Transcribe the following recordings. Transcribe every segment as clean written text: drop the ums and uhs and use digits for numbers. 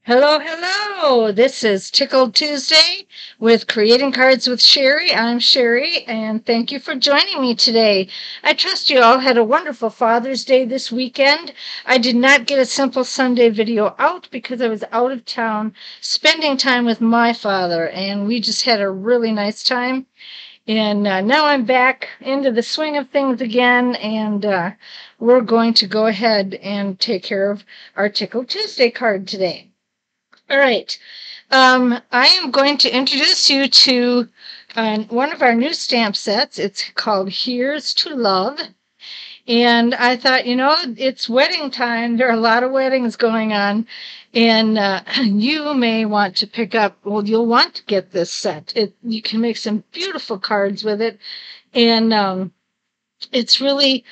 Hello, hello. This is Tickled Tuesday with Creating Cards with Sherry. I'm Sherry, and thank you for joining me today. I trust you all had a wonderful Father's Day this weekend. I did not get a Simple Sunday video out because I was out of town spending time with my father, and we just had a really nice time. And now I'm back into the swing of things again, and we're going to go ahead and take care of our Tickled Tuesday card today. All right. I am going to introduce you to one of our new stamp sets. It's called Here's to Love. And I thought, it's wedding time. There are a lot of weddings going on. And you may want to pick up, well, you'll want to get this set. You can make some beautiful cards with it. And it's a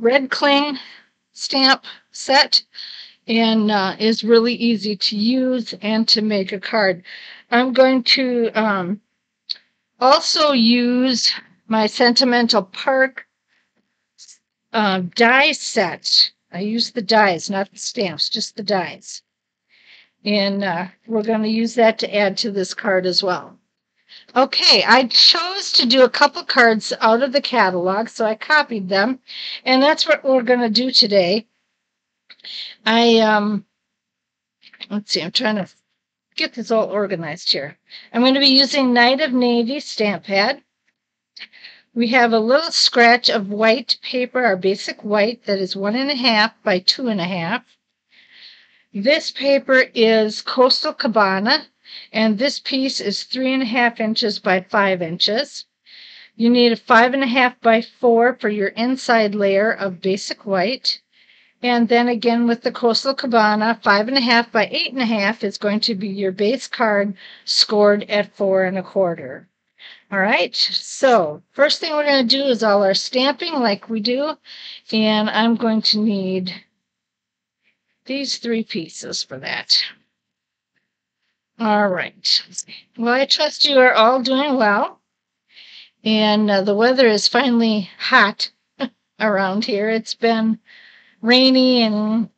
red cling stamp set and is really easy to use and to make a card. I'm going to also use my Sentimental Park die set. I use the dies, not the stamps, just the dies. And we're going to use that to add to this card as well. Okay, I chose to do a couple cards out of the catalog, so I copied them. And that's what we're going to do today. Let's see, I'm trying to get this all organized here. I'm going to be using Night of Navy stamp pad. We have a little scratch of white paper, our basic white, that is 1.5 by 2.5. This paper is Coastal Cabana, and this piece is 3.5 inches by 5 inches. You need a 5.5 by 4 for your inside layer of basic white. And then again with the Coastal Cabana, 5.5 by 8.5 is going to be your base card scored at 4.25. All right, so first thing we're going to do is all our stamping like we do. And I'm going to need these 3 pieces for that. All right. Well, I trust you are all doing well. And the weather is finally hot around here. It's been rainy and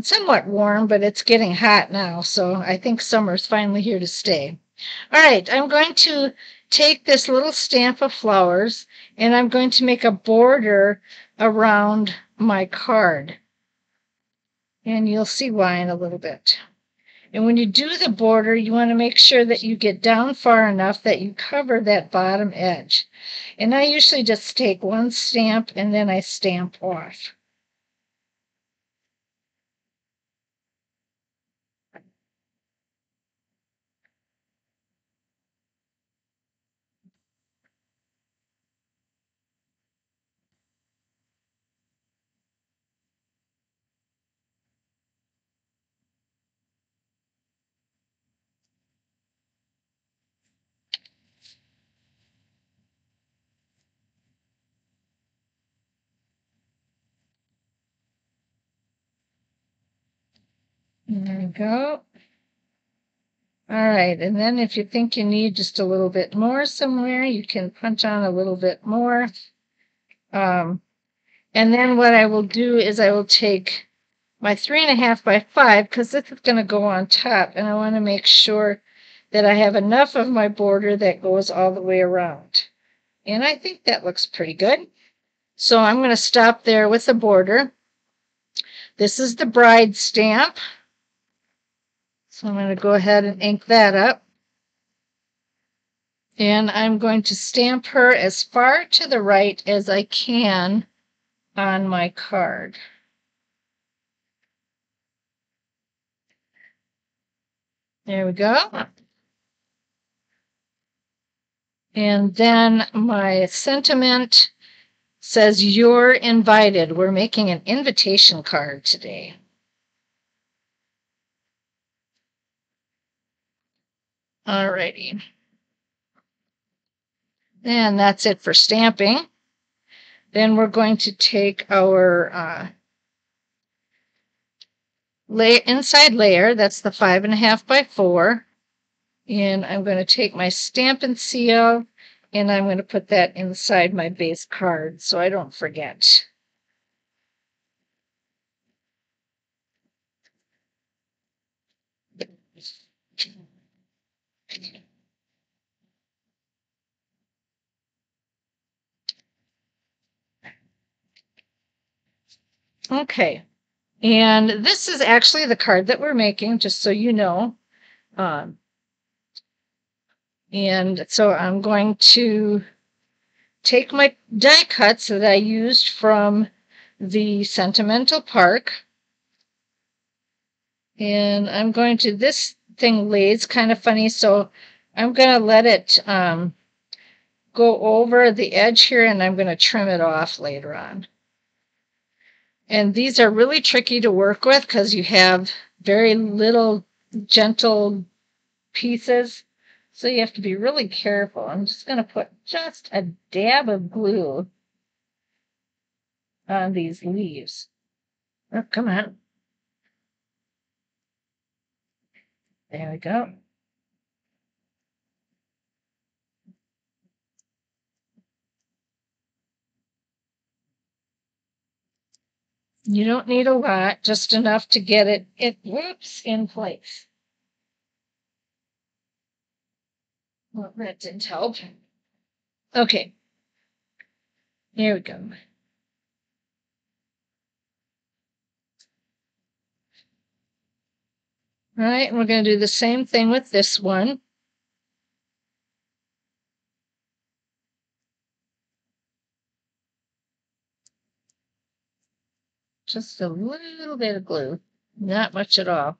somewhat warm, but it's getting hot now, so I think summer's finally here to stay. All right, I'm going to take this little stamp of flowers, and I'm going to make a border around my card. And you'll see why in a little bit. And when you do the border, you want to make sure that you get down far enough that you cover that bottom edge. And I usually just take one stamp and then I stamp off. There we go. All right, and then if you think you need just a little bit more somewhere, you can punch on a little bit more. And then what I will do is I will take my 3.5 by 5, because this is going to go on top, and I want to make sure that I have enough of my border that goes all the way around. And I think that looks pretty good. So I'm going to stop there with the border. This is the bride stamp. So I'm going to go ahead and ink that up. And I'm going to stamp her as far to the right as I can on my card. There we go. And then my sentiment says, "You're invited." We're making an invitation card today. All righty. And that's it for stamping. Then we're going to take our inside layer. That's the 5.5 by 4. And I'm going to take my Stampin' Seal, and I'm going to put that inside my base card so I don't forget. Okay. And this is actually the card that we're making, just so you know. Um, and so I'm going to take my die cuts that I used from the Sentimental Park. And I'm going to, this thing lays kind of funny, so I'm going to let it go over the edge here, and I'm going to trim it off later on. And these are really tricky to work with because you have very little gentle pieces. So you have to be really careful. I'm just going to put just a dab of glue on these leaves. Oh, come on. There we go. You don't need a lot, just enough to get it whoops, in place. Well, that didn't help. Okay, here we go. All right, and we're going to do the same thing with this one. Just a little bit of glue, not much at all.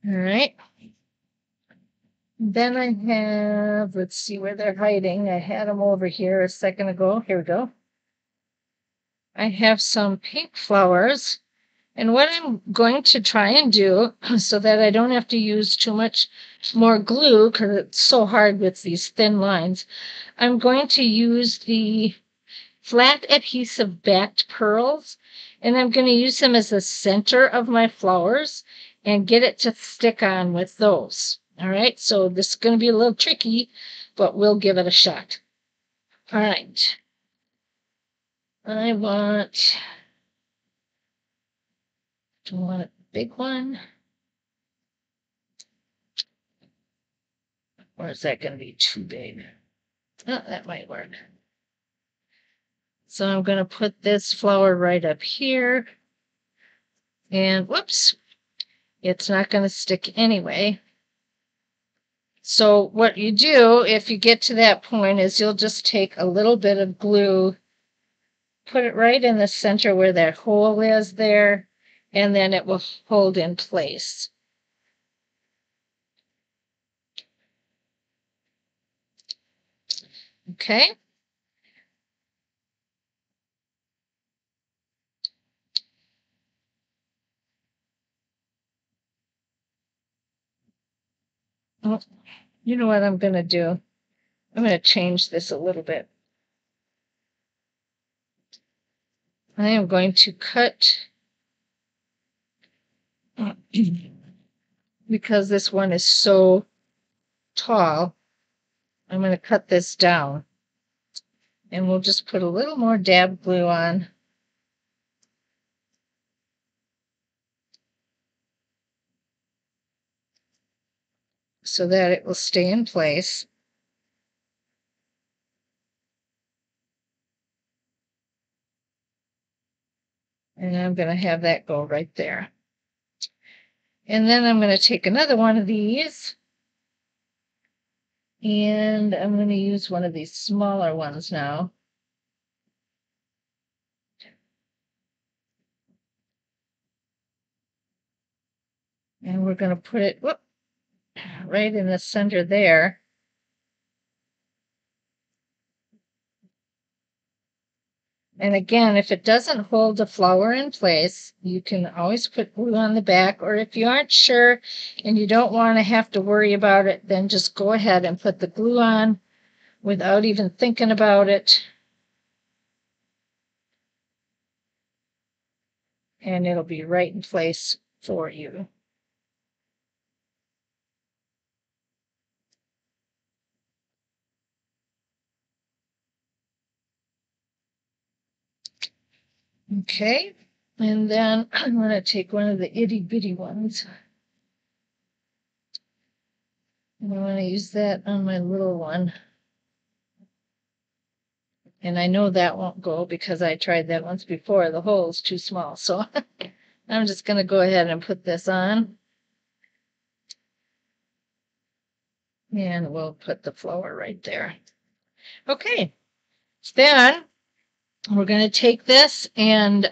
All right. Then I have, let's see where they're hiding. I had them over here a second ago. Here we go. I have some pink flowers. And what I'm going to try and do, so that I don't have to use too much more glue, because it's so hard with these thin lines, I'm going to use the flat adhesive backed pearls, and I'm going to use them as the center of my flowers and get it to stick on with those. All right, so this is going to be a little tricky, but we'll give it a shot. All right. I want, do I want a big one? Or is that going to be too big? Oh, that might work. So I'm going to put this flower right up here. And whoops, it's not going to stick anyway. So what you do if you get to that point is you'll just take a little bit of glue, put it right in the center where that hole is there, and then it will hold in place. Okay. Oh, you know what I'm going to do? I'm going to change this a little bit. I am going to cut, because this one is so tall, I'm going to cut this down. And we'll just put a little more dab glue on. So that it will stay in place. And I'm going to have that go right there. And then I'm going to take another one of these. And I'm going to use one of these smaller ones now. And we're going to put it right in the center there. And again, if it doesn't hold the flower in place, you can always put glue on the back. Or if you aren't sure and you don't want to have to worry about it, then just go ahead and put the glue on without even thinking about it. And it'll be right in place for you. Okay. And then I'm going to take one of the itty bitty ones. And I want to use that on my little one. And I know that won't go because I tried that once before. The hole is too small. So I'm just going to go ahead and put this on. And we'll put the flower right there. Okay. Then we're going to take this and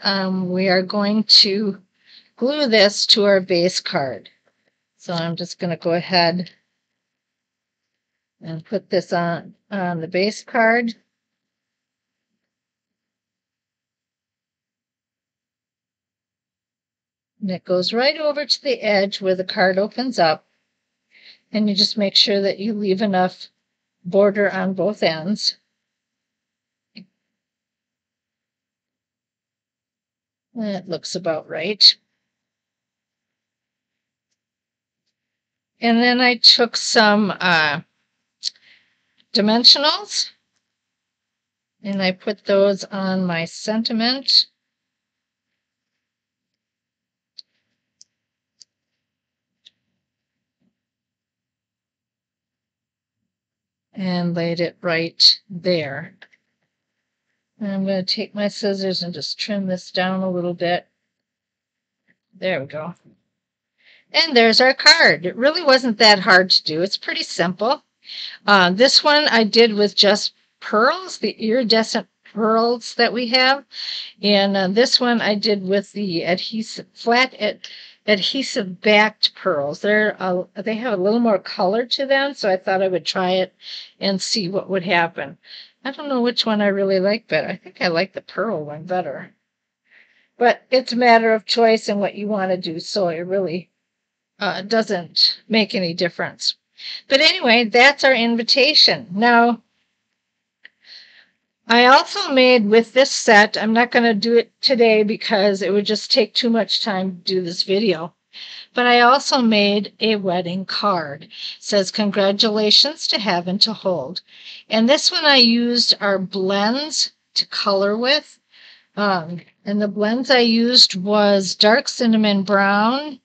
we are going to glue this to our base card. So I'm just going to go ahead and put this on the base card. And it goes right over to the edge where the card opens up. And you just make sure that you leave enough border on both ends. That looks about right. And then I took some dimensionals and I put those on my sentiment. And laid it right there. And I'm going to take my scissors and just trim this down a little bit. There we go. And there's our card. It really wasn't that hard to do. It's pretty simple. This one I did with just pearls, the iridescent pearls that we have. And this one I did with the adhesive backed pearls. They have a little more color to them, so I thought I would try it and see what would happen. I don't know which one I really like better. I think I like the pearl one better. But it's a matter of choice and what you want to do, so it really doesn't make any difference. But anyway, that's our invitation. Now, I also made with this set, I'm not going to do it today because it would just take too much time to do this video, but I also made a wedding card. It says, "Congratulations to have and to hold." And this one I used our blends to color with. And the blends I used was dark cinnamon brown,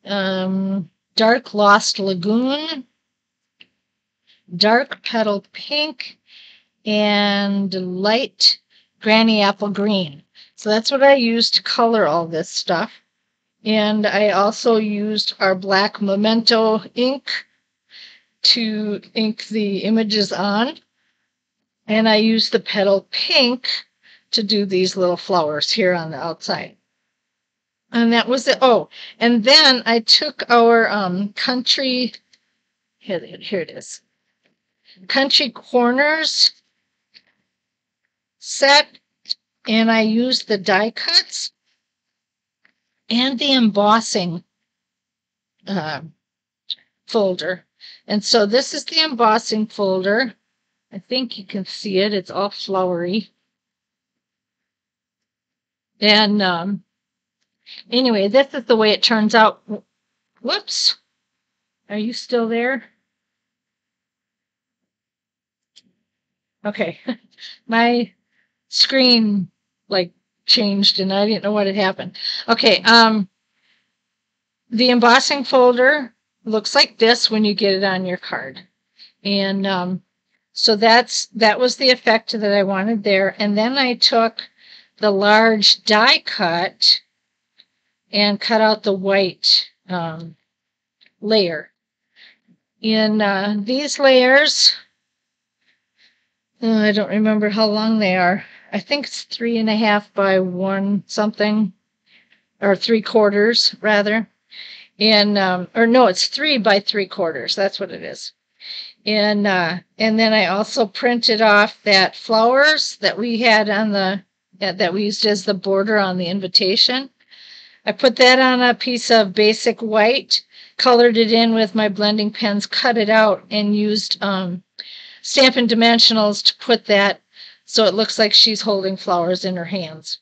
dark lost lagoon, dark petal pink, and light granny apple green. So that's what I used to color all this stuff. And I also used our black Memento ink to ink the images on. And I used the petal pink to do these little flowers here on the outside. And that was it. Oh, and then I took our country, here it is, Country Corners set, and I used the die cuts and the embossing folder. And so this is the embossing folder. I think you can see it. It's all flowery. And anyway, this is the way it turns out. Whoops. Are you still there? Okay. My screen like changed and I didn't know what had happened. Okay. The embossing folder looks like this when you get it on your card. And so that was the effect that I wanted there. And then I took the large die cut and cut out the white layer. In these layers, I don't remember how long they are. I think it's 3.5 by 1 something, or 3/4 rather. Or no, it's 3 by 3/4. That's what it is. And then I also printed off that flowers that we had on that we used as the border on the invitation. I put that on a piece of basic white, colored it in with my blending pens, cut it out, and used Stampin' Dimensionals to put that so it looks like she's holding flowers in her hands.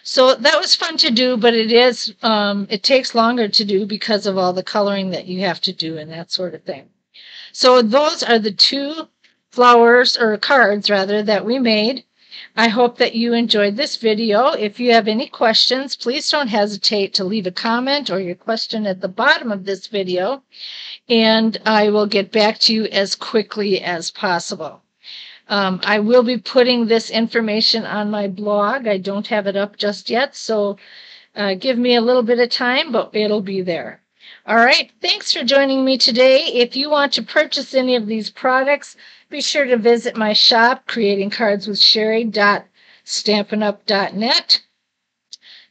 So that was fun to do, but it takes longer to do because of all the coloring that you have to do and that sort of thing. So those are the two flowers, or cards rather, that we made. I hope that you enjoyed this video. If you have any questions, please don't hesitate to leave a comment or your question at the bottom of this video, and I will get back to you as quickly as possible. I will be putting this information on my blog. I don't have it up just yet, so give me a little bit of time, but it'll be there. All right, thanks for joining me today. If you want to purchase any of these products, be sure to visit my shop, creatingcardswithsherry.stampinup.net,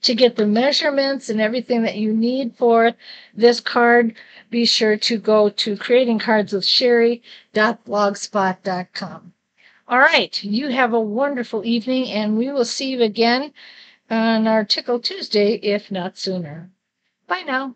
to get the measurements and everything that you need for this card. Be sure to go to creatingcardswithsherry.blogspot.com. All right, you have a wonderful evening, and we will see you again on our Tickle Tuesday, if not sooner. Bye now.